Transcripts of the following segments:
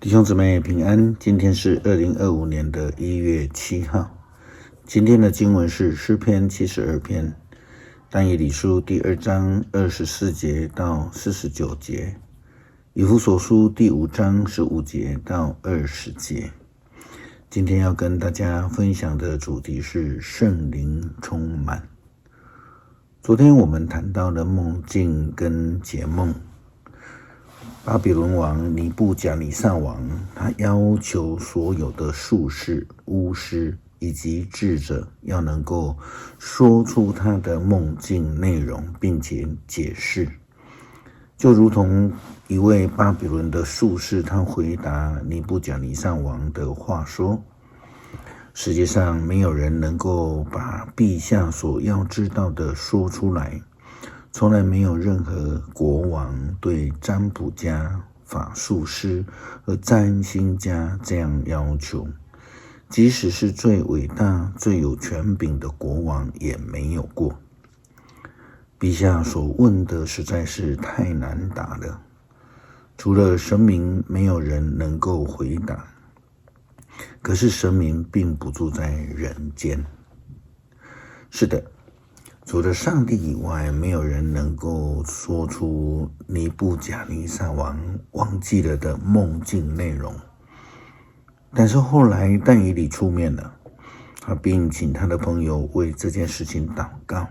弟兄姊妹平安，今天是2025年的1月7号。今天的经文是诗篇72篇，但以理书第2章24节到49节，以弗所书第5章15节到20节。今天要跟大家分享的主题是圣灵充满。昨天我们谈到了梦境跟解梦。巴比伦王尼布甲尼撒王，他要求所有的术士、巫师以及智者要能够说出他的梦境内容，并且解释。就如同一位巴比伦的术士，他回答尼布甲尼撒王的话说：世界上没有人能够把陛下所要知道的说出来。从来没有任何国王对占卜家、法术师和占星家这样要求，即使是最伟大、最有权柄的国王也没有过。陛下所问的实在是太难答了，除了神明，没有人能够回答。可是神明并不住在人间。是的，除了上帝以外，没有人能够说出尼布甲尼撒王忘记了的梦境内容。但是后来但以理出面了，他并请他的朋友为这件事情祷告。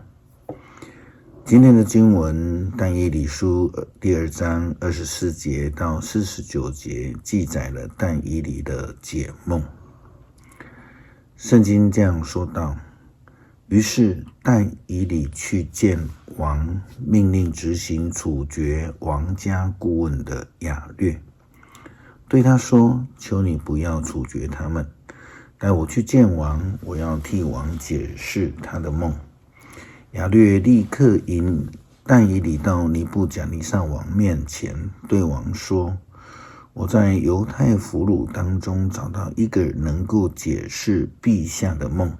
今天的经文但以理书第2章24节到49节记载了但以理的解梦。圣经这样说道：于是但以理去见王，命令执行处决王家顾问的亚略，对他说：求你不要处决他们，带我去见王，我要替王解释他的梦。亚略立刻引但以理到尼布甲尼撒王面前，对王说：我在犹太俘虏当中找到一个能够解释陛下的梦。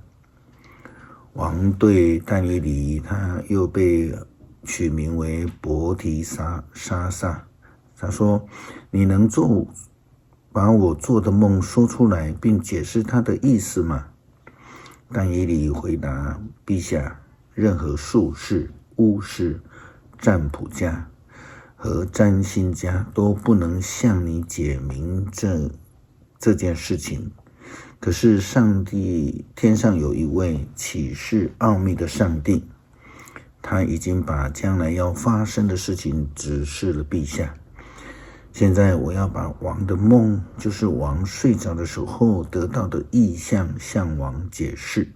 王对但以理，他又被取名为伯提沙撒，他说：你能把我做的梦说出来，并解释它的意思吗？但以理回答：陛下，任何术士、巫师、占卜家和占星家都不能向你解明这件事情。可是上帝，天上有一位启示奥秘的上帝，他已经把将来要发生的事情指示了陛下。现在我要把王的梦，就是王睡着的时候得到的意象，向王解释。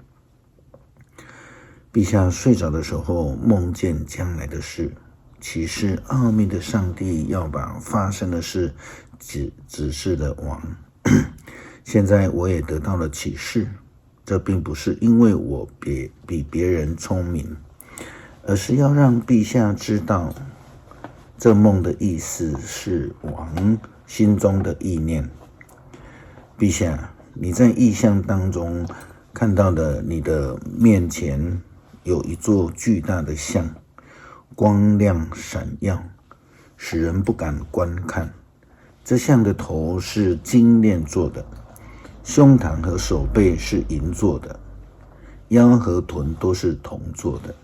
陛下睡着的时候梦见将来的事，启示奥秘的上帝要把发生的事指示了王。现在我也得到了启示，这并不是因为我比别人聪明，而是要让陛下知道，这梦的意思是王心中的意念。陛下，你在意象当中看到的，你的面前有一座巨大的像，光亮闪耀，使人不敢观看。这像的头是金链做的，胸膛和手背是银做的，腰和臀都是铜做的，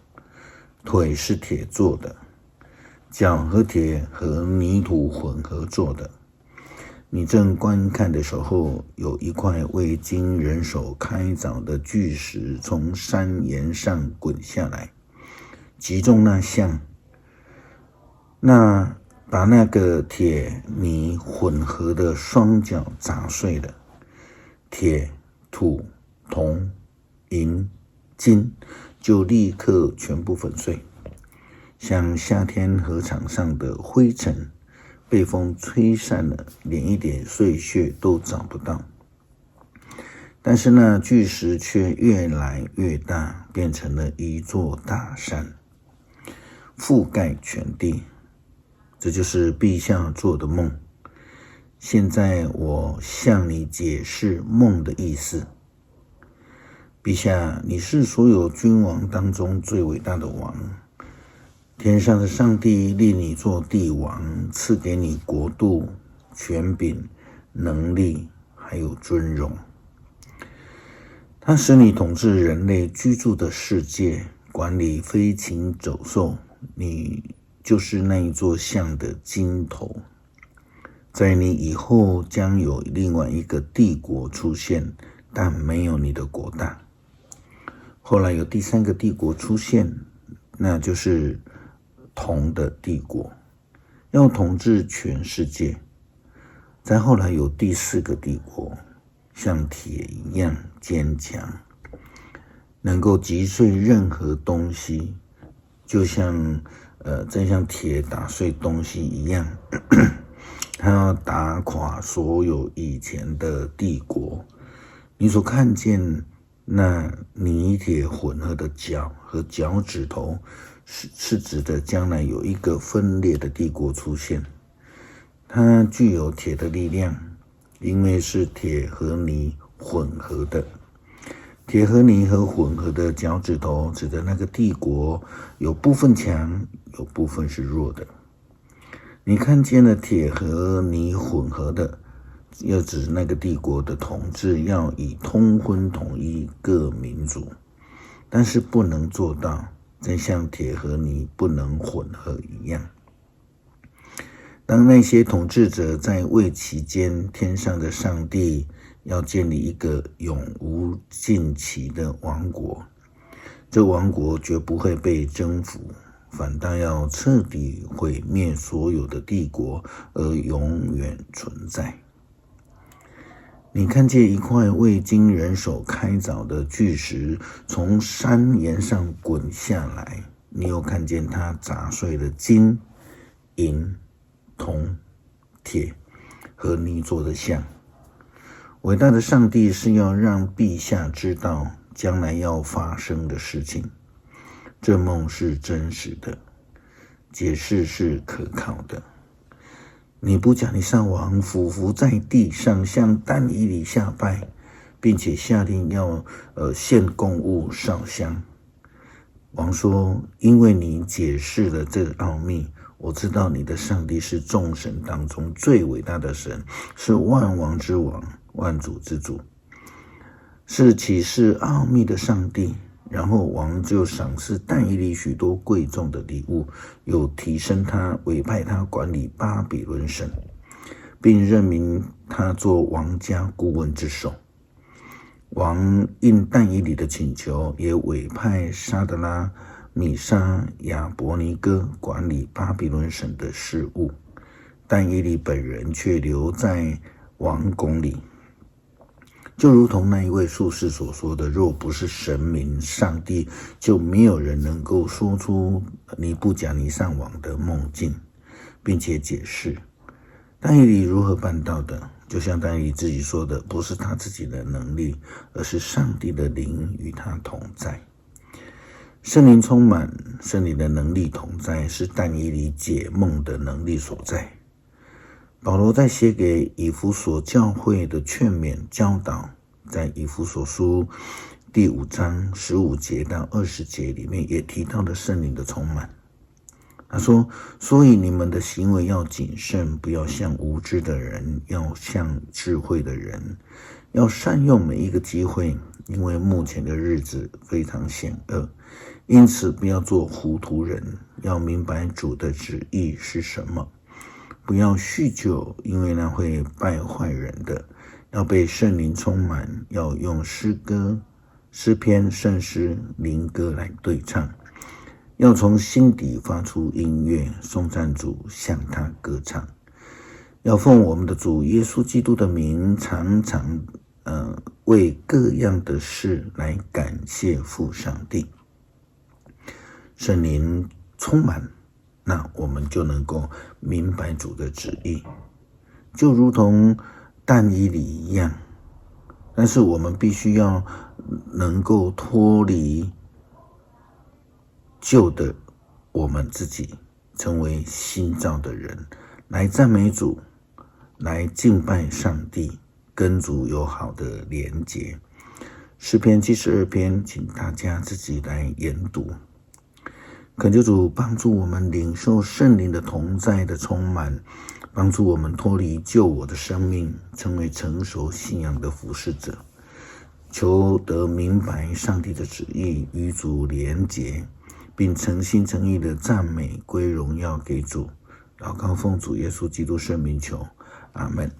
腿是铁做的，脚和铁和泥土混合做的。你正观看的时候，有一块未经人手开凿的巨石从山岩上滚下来，击中那像，把那个铁泥混合的双脚砸碎了。铁、土、铜、银、金就立刻全部粉碎，像夏天河场上的灰尘，被风吹散了，连一点碎屑都找不到。但是那巨石却越来越大，变成了一座大山，覆盖全地。这就是陛下做的梦。现在我向你解释梦的意思。陛下，你是所有君王当中最伟大的王，天上的上帝立你做帝王，赐给你国度、权柄、能力还有尊荣。他使你统治人类居住的世界，管理飞禽走兽，你就是那一座像的金头。在你以后将有另外一个帝国出现，但没有你的国大。后来有第三个帝国出现，那就是铜的帝国，要统治全世界。再后来有第四个帝国，像铁一样坚强，能够击碎任何东西，就像真像铁打碎东西一样。他要打垮所有以前的帝国。你所看见那泥铁混合的脚和脚趾头，是指的将来有一个分裂的帝国出现。它具有铁的力量，因为是铁和泥混合的。铁和泥和混合的脚趾头指的那个帝国有部分强，有部分是弱的。你看见了铁和泥混合的，要指那个帝国的统治要以通婚统一各民族，但是不能做到真像铁和泥不能混合一样。当那些统治者在位期间，天上的上帝要建立一个永无尽期的王国，这王国绝不会被征服，反倒要彻底毁灭所有的帝国，而永远存在。你看见一块未经人手开凿的巨石从山岩上滚下来，你又看见它砸碎了金、银、铜、铁和泥做的像。伟大的上帝是要让陛下知道将来要发生的事情。这梦是真实的，解释是可靠的。尼布甲尼撒王俯伏在地上，向但以理下拜，并且下令要献供物烧香。王说：因为你解释了这个奥秘，我知道你的上帝是众神当中最伟大的神，是万王之王，万主之主，是启示奥秘的上帝。然后王就赏赐但以理许多贵重的礼物，又提升他，委派他管理巴比伦省，并任命他做王家顾问之首。王应但以理的请求，也委派沙得拉、米沙、亚伯尼哥管理巴比伦省的事务，但以理本人却留在王宫里。就如同那一位术士所说的，若不是神明上帝，就没有人能够说出尼布甲尼撒王的梦境，并且解释但以理如何办到的。就像但以理自己说的，不是他自己的能力，而是上帝的灵与他同在。圣灵充满，圣灵的能力同在，是但以理解梦的能力所在。保罗在写给以弗所教会的劝勉教导，在以弗所书第5章15节到20节里面也提到了圣灵的充满。他说：所以你们的行为要谨慎，不要像无知的人，要像智慧的人，要善用每一个机会，因为目前的日子非常险恶，因此不要做糊涂人，要明白主的旨意是什么。不要酗酒，因为那会败坏人的，要被圣灵充满，要用诗歌、诗篇、圣诗、灵歌来对唱，要从心底发出音乐，颂赞主，向他歌唱。要奉我们的主耶稣基督的名，常常为各样的事来感谢父上帝。圣灵充满，那我们就能够明白主的旨意，就如同但以理一样。但是我们必须要能够脱离旧的我们自己，成为新造的人，来赞美主，来敬拜上帝，跟主有好的连结。诗篇72篇，请大家自己来研读。恳求主帮助我们领受圣灵的同在的充满，帮助我们脱离救我的生命，成为成熟信仰的服侍者。求得明白上帝的旨意，与主连结，并诚心诚意的赞美归荣耀给主。祷告奉主耶稣基督圣名求，阿们。